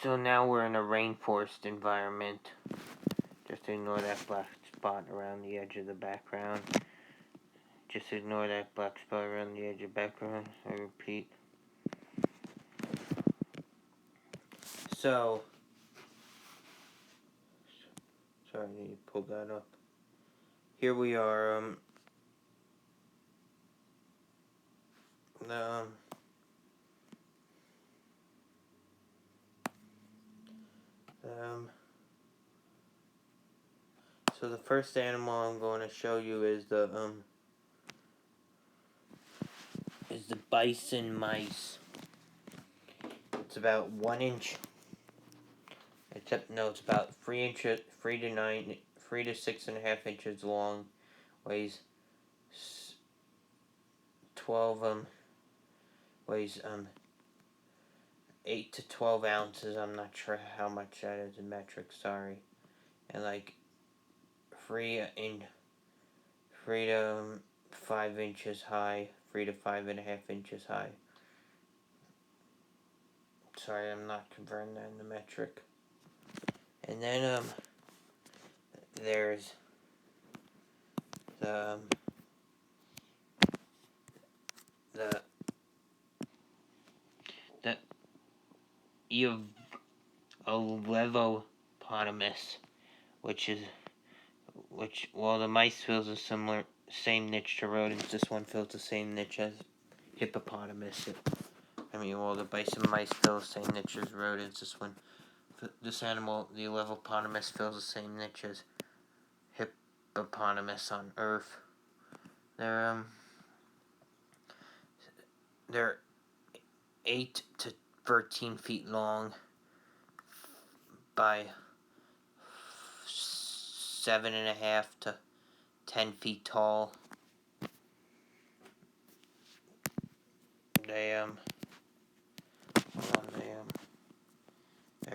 So now we're in a rainforest environment. Just ignore that black spot around the edge of the background. Just ignore that black spot around the edge of the background. I repeat. So, sorry, I need to pull that up. Here we are, so the first animal I'm going to show you is the bison mice. It's about 1 inch. It's about 3 to 6.5 inches long. Weighs 8 to 12 ounces. I'm not sure how much that is in metric. Sorry, and like 3 to 5 inches high. 3 to 5.5 inches high. Sorry, I'm not converting that into metric. And then there's the Olevopotamus, well, the mice fills a same niche to rodents. This one fills the same niche as hippopotamus. The bison mice fill the same niche as rodents. This animal, the Olevopotamus, fills the same niche as hippopotamus on Earth. They're 8 to 13 feet long by 7.5 to 10 feet tall. They're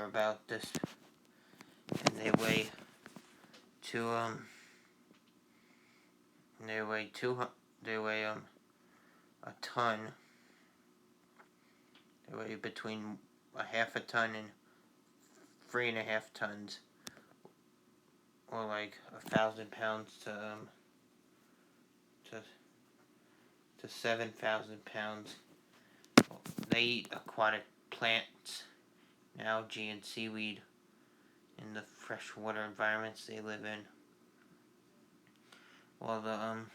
about this, and they weigh a ton. They weigh between a half a ton and 3.5 tons, or like 1,000 pounds to 7,000 pounds. They eat aquatic plants, algae, and seaweed in the freshwater environments they live in. While the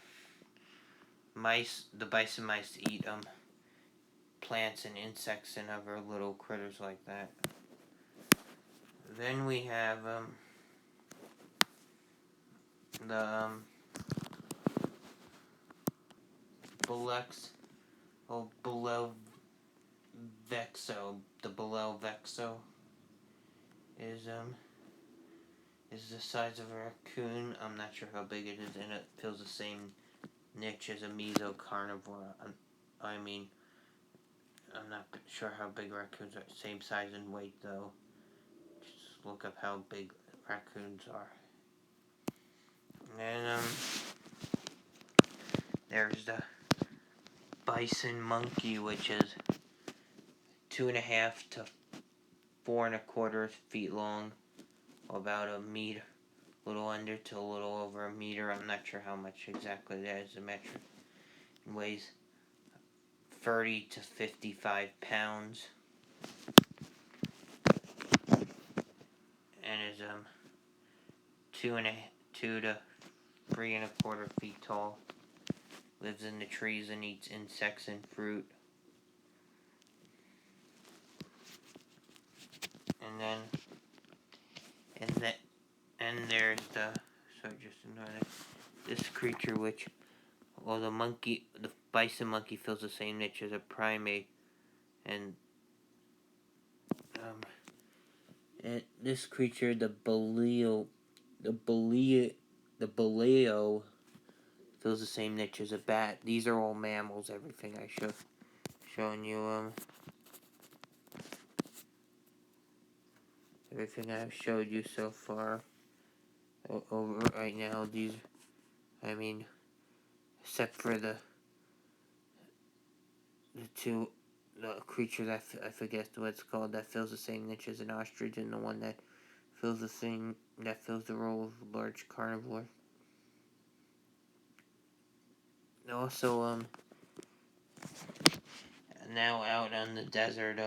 bison mice eat plants and insects and other little critters like that. Then we have the Below-vexo. The Below-vexo is the size of a raccoon. I'm not sure how big it is, and it fills the same niche as a mesocarnivore. I'm not sure how big raccoons are. Same size and weight, though. Just look up how big raccoons are. And there's the bison monkey, which is 2.5 to 4.25 feet long, about a meter, a little under to a little over a meter. I'm not sure how much exactly that is in metric. It weighs 30 to 55 pounds, and is 2 to 3.25 feet tall. Lives in the trees and eats insects and fruit. And there's this creature, which, the bison monkey fills the same niche as a primate, and this creature, the boleo, fills the same niche as a bat. These are all mammals. Everything I shown you. Everything I've showed you so far. Over right now, except for the two the creature that I forget what it's called, that fills the same niche as an ostrich, and the one that fills the role of a large carnivore. Also, now out on the desert,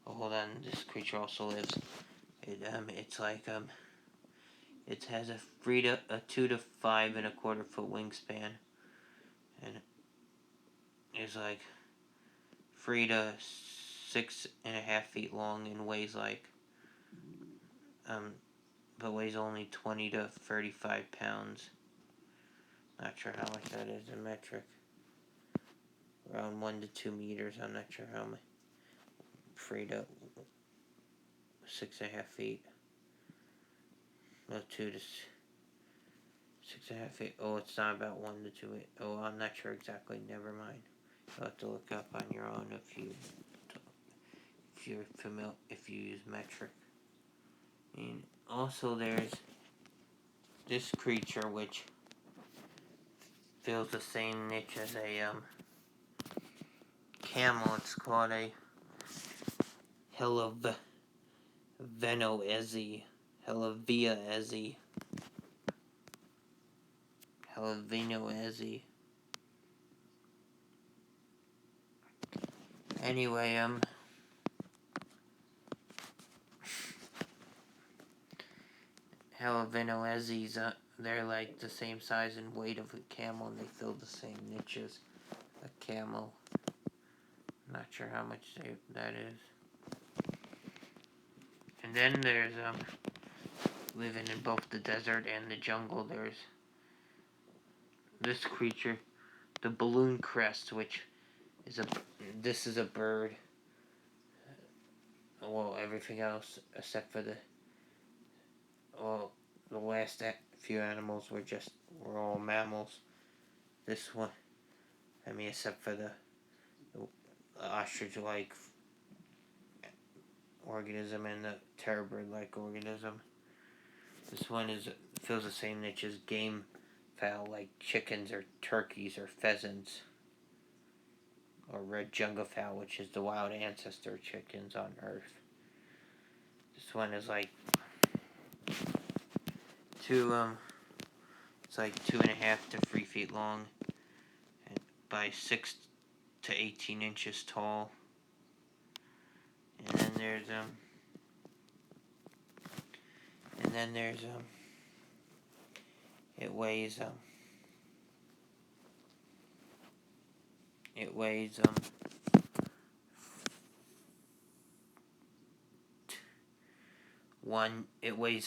hold on, this creature also lives. It's like it has a 2 to 5.25 foot wingspan, and is like 3 to 6.5 feet long, and weighs but weighs only 20 to 35 pounds. Not sure how much that is in metric. Around 1 to 2 meters. I'm not sure how much. 3 to 6.5 feet. No, 2 to 6.5 feet. Oh, it's not about 1 to 2. Oh, I'm not sure exactly. Never mind. You'll have to look up on your own if you're familiar, if you use metric. And also, there's this creature which fills the same niche as a camel. It's called a Hellavenoezi. Anyway, Hellavenoezis, they're like the same size and weight of a camel, and they fill the same niche as a camel. Not sure how much that is. And then there's living in both the desert and the jungle. There's this creature, the balloon crest, which is a bird. Well, everything else except for the last few animals were all mammals. This one, except for the ostrich-like organism and the terrorbird-like organism. This one fills the same niche as game fowl, like chickens or turkeys or pheasants, or red jungle fowl, which is the wild ancestor of chickens on Earth. This one is like it's like 2.5 to 3 feet long, and by 6 to 18 inches tall. And then there's it weighs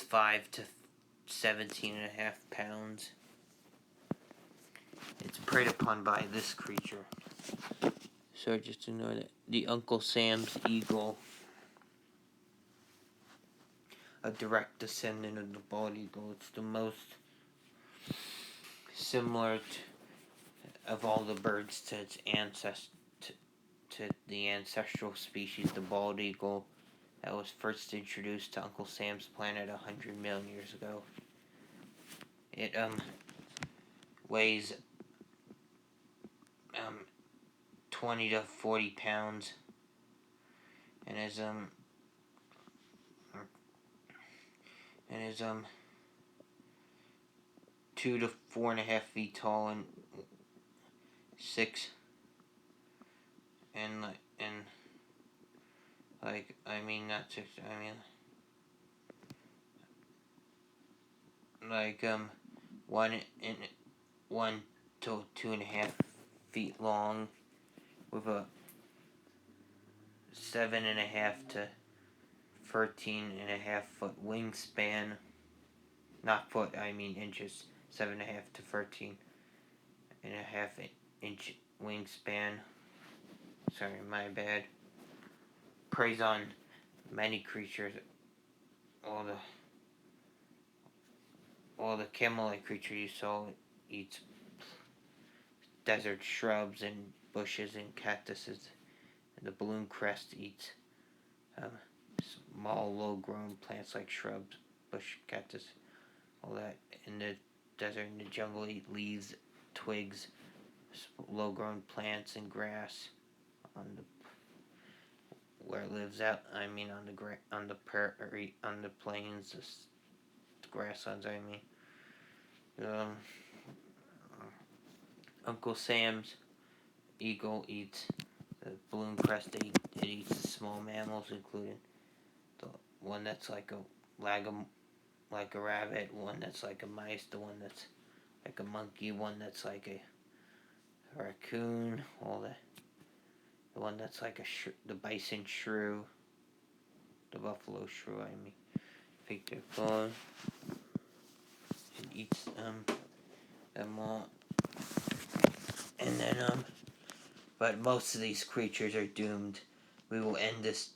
5 to 17.5 pounds. It's preyed upon by this creature. So just to know that the Uncle Sam's eagle, a direct descendant of the bald eagle, it's the most similar of all the birds to its to the ancestral species, the bald eagle, that was first introduced to Uncle Sam's planet 100 million years ago. It weighs 20 to 40 pounds, and is 2 to 4.5 feet tall, and 6 and not 6, like 1 to 2.5 feet long, with a 7.5 to 13.5 foot wingspan. Not foot, inches. 7.5 to 13.5 inch wingspan. Sorry, my bad. Preys on many creatures. All the camel-like creature you saw eats desert shrubs and bushes and cactuses. And the balloon crest eats small, low-grown plants like shrubs, bush, cactus, all that. In the desert and the jungle, eat leaves, twigs, low-grown plants, and grass. on the where it lives out. I mean, on the prairie, on the plains, the grasslands. I mean, um, Uncle Sam's eagle eats the balloon crested. It eats the small mammals, including the one that's like a rabbit, one that's like a mice, the one that's like a monkey, one that's like a raccoon, all the one that's like the bison shrew, the buffalo shrew. I mean, I think they're called. It eats them all, and then but most of these creatures are doomed. We will end this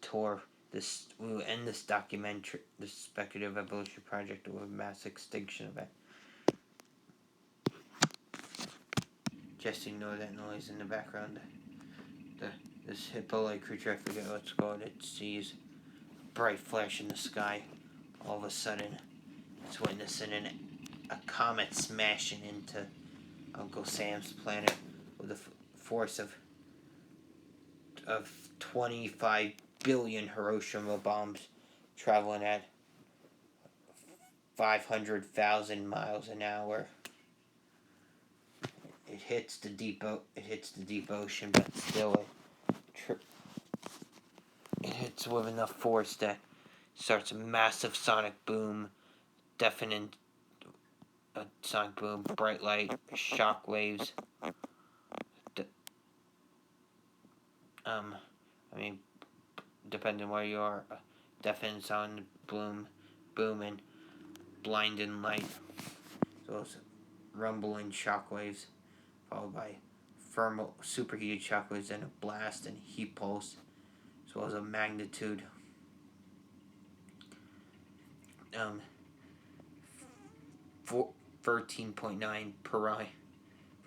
tour. We will end this documentary, this speculative evolution project, with a mass extinction event. Just ignore that noise in the background. This hippo-like creature, I forget what it's called. It sees a bright flash in the sky. All of a sudden, it's witnessing a comet smashing into Uncle Sam's planet with a force of 25 billion Hiroshima bombs traveling at 500,000 miles an hour. It hits the deep ocean, but still it hits with enough force that starts a massive sonic boom, deafening sonic boom, bright light, shock waves. I mean, depending where you are, deafening sound boom, and blinding light. So it's rumbling shock waves, followed by thermal superheated shock waves, and a blast and heat pulse, as well as a magnitude 13.9 per eye.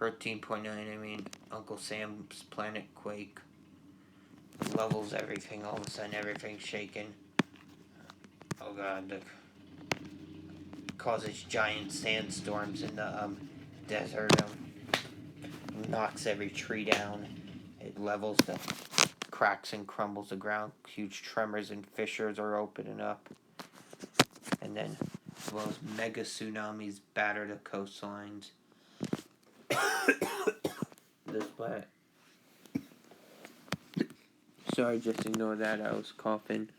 13.9, I mean, Uncle Sam's planet quake levels everything. All of a sudden, everything's shaking. Oh god, causes giant sandstorms in the desert. Knocks every tree down. It levels the cracks and crumbles the ground. Huge tremors and fissures are opening up. And then, as well as mega tsunamis batter the coastlines. This planet. Sorry, just ignore that. I was coughing.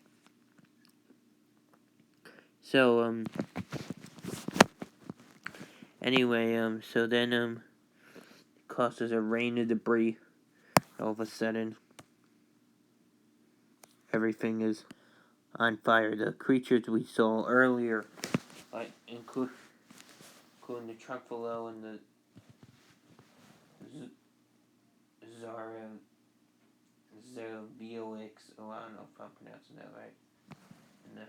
So, anyway, so then, causes a rain of debris. All of a sudden, everything is on fire. The creatures we saw earlier, like including the Trumpalo and the Zerobioix, oh, I don't know if I'm pronouncing that right, and the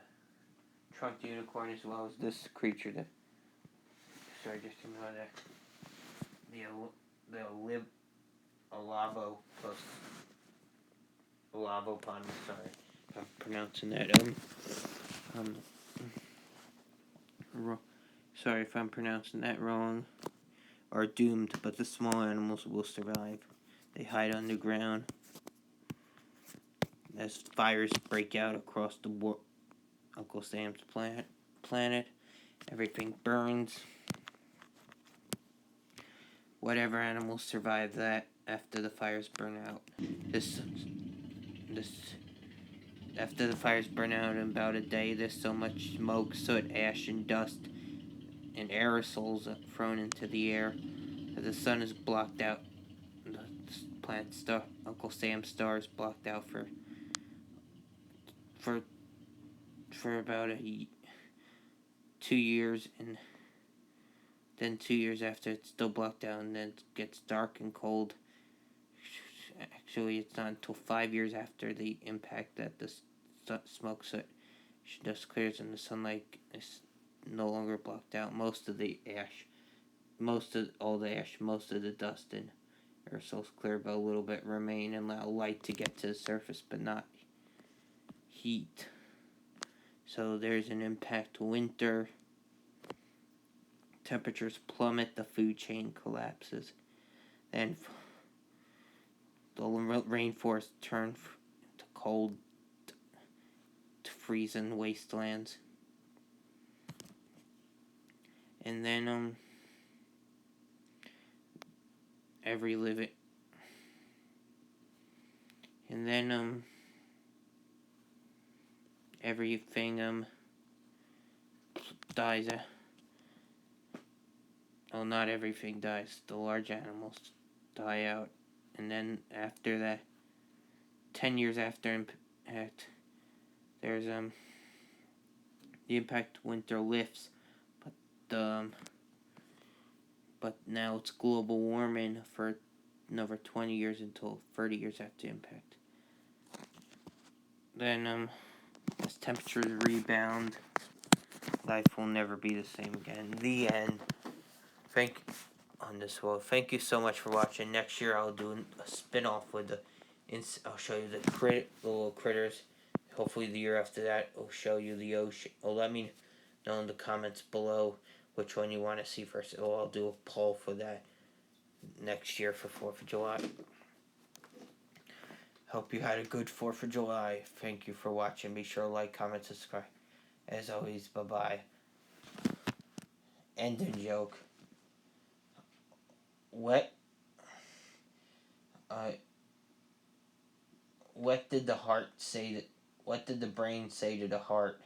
trunked unicorn, as well as this creature, sorry, just ignore that, the Alavopotamus, sorry if I'm pronouncing that, sorry if I'm pronouncing that wrong, are doomed, but the small animals will survive. They hide underground as fires break out across the Uncle Sam's planet. Everything burns. Whatever animals survive that after the fires burn out. After the fires burn out in about a day, there's so much smoke, soot, ash, and dust, and aerosols thrown into the air that the sun is blocked out. The planet star, Uncle Sam's star, is blocked out for about 2 years, and then 2 years after it's still blocked out, and then it gets dark and cold. Actually, it's not until 5 years after the impact that the smoke soot dust clears and the sunlight is no longer blocked out. Most of the dust and aerosols clear, but a little bit remain and allow light to get to the surface, but not heat. So there's an impact to winter. Temperatures plummet, the food chain collapses. Then the rainforest turn to cold, to freezing wastelands. And then every living and then everything dies. Well, not everything dies. The large animals die out, and then after that, 10 years after impact, there's the impact winter lifts, but but now it's global warming for another 20 years until 30 years after impact. Then as temperatures rebound, life will never be the same again. The end. Thank you so much for watching. Next year I'll do a spin-off with I'll show you the little critters. Hopefully the year after that I'll show you the ocean. Let me know in the comments below which one you want to see first. I'll do a poll for that next year for 4th of July. Hope you had a good 4th of July. Thank you for watching. Be sure to like, comment, subscribe. As always, bye-bye. Ending joke. What did the heart say? What did the brain say to the heart?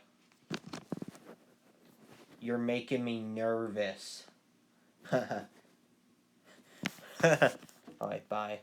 You're making me nervous. Alright, bye.